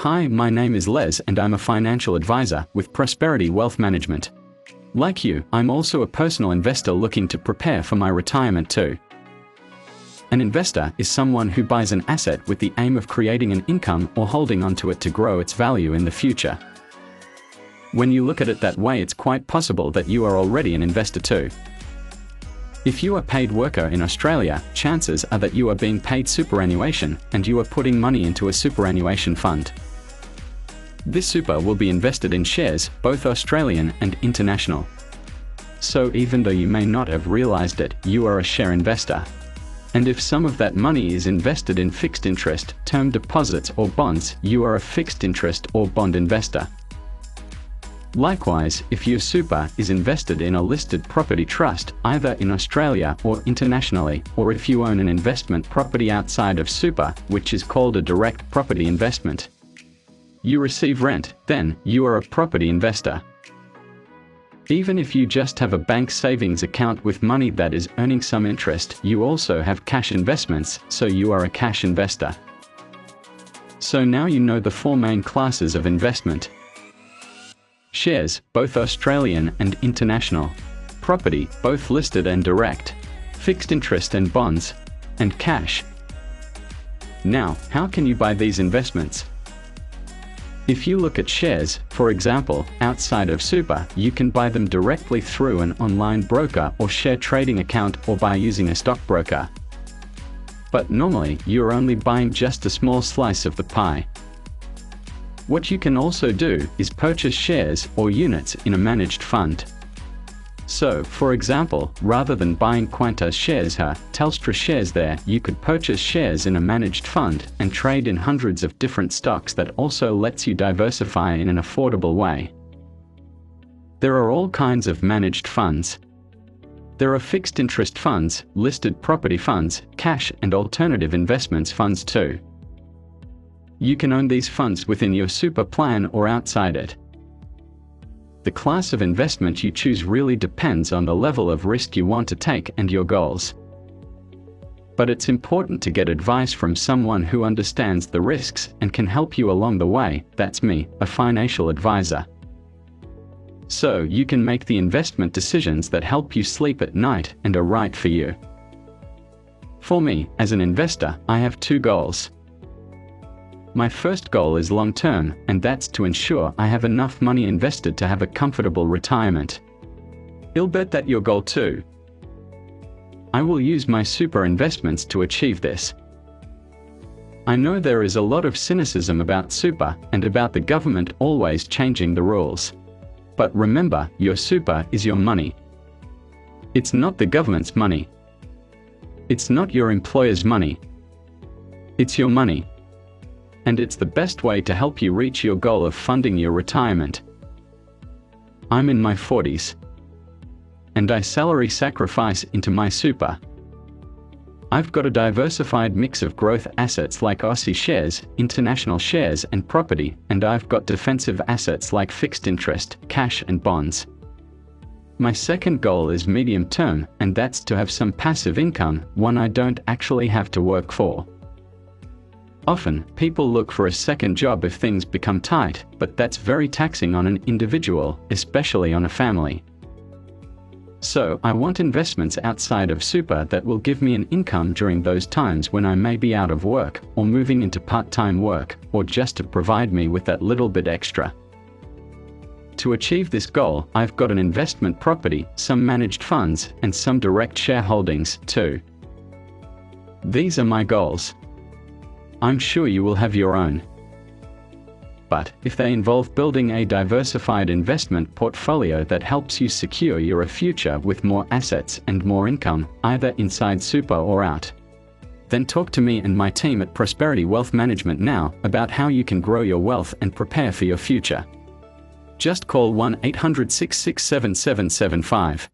Hi, my name is Les and I'm a financial advisor with Prosperity Wealth Management. Like you, I'm also a personal investor looking to prepare for my retirement too. An investor is someone who buys an asset with the aim of creating an income or holding onto it to grow its value in the future. When you look at it that way, it's quite possible that you are already an investor too. If you are a paid worker in Australia, chances are that you are being paid superannuation and you are putting money into a superannuation fund. This super will be invested in shares, both Australian and international. So even though you may not have realized it, you are a share investor. And if some of that money is invested in fixed interest, term deposits or bonds, you are a fixed interest or bond investor. Likewise, if your super is invested in a listed property trust, either in Australia or internationally, or if you own an investment property outside of super, which is called a direct property investment, you receive rent, then you are a property investor. Even if you just have a bank savings account with money that is earning some interest, you also have cash investments, so you are a cash investor. So now you know the four main classes of investment: shares, both Australian and international; property, both listed and direct; fixed interest and bonds; and cash. Now, how can you buy these investments? If you look at shares, for example, outside of super, you can buy them directly through an online broker or share trading account or by using a stockbroker. But normally, you're only buying just a small slice of the pie. What you can also do is purchase shares or units in a managed fund. So, for example, rather than buying Qantas shares here, Telstra shares there, you could purchase shares in a managed fund and trade in hundreds of different stocks that also lets you diversify in an affordable way. There are all kinds of managed funds. There are fixed interest funds, listed property funds, cash and alternative investments funds too. You can own these funds within your super plan or outside it. The class of investment you choose really depends on the level of risk you want to take and your goals. But it's important to get advice from someone who understands the risks and can help you along the way. That's me, a financial advisor. So you can make the investment decisions that help you sleep at night and are right for you. For me, as an investor, I have two goals. My first goal is long-term, and that's to ensure I have enough money invested to have a comfortable retirement. I'll bet that your goal too. I will use my super investments to achieve this. I know there is a lot of cynicism about super and about the government always changing the rules. But remember, your super is your money. It's not the government's money. It's not your employer's money. It's your money. And it's the best way to help you reach your goal of funding your retirement. I'm in my 40s. And I salary sacrifice into my super. I've got a diversified mix of growth assets like Aussie shares, international shares and property, and I've got defensive assets like fixed interest, cash and bonds. My second goal is medium term, and that's to have some passive income, one I don't actually have to work for. Often, people look for a second job if things become tight, but that's very taxing on an individual, especially on a family. So, I want investments outside of super that will give me an income during those times when I may be out of work, or moving into part-time work, or just to provide me with that little bit extra. To achieve this goal, I've got an investment property, some managed funds, and some direct shareholdings, too. These are my goals. I'm sure you will have your own. But if they involve building a diversified investment portfolio that helps you secure your future with more assets and more income, either inside super or out, then talk to me and my team at Prosperity Wealth Management now about how you can grow your wealth and prepare for your future. Just call 1-800-667-7775.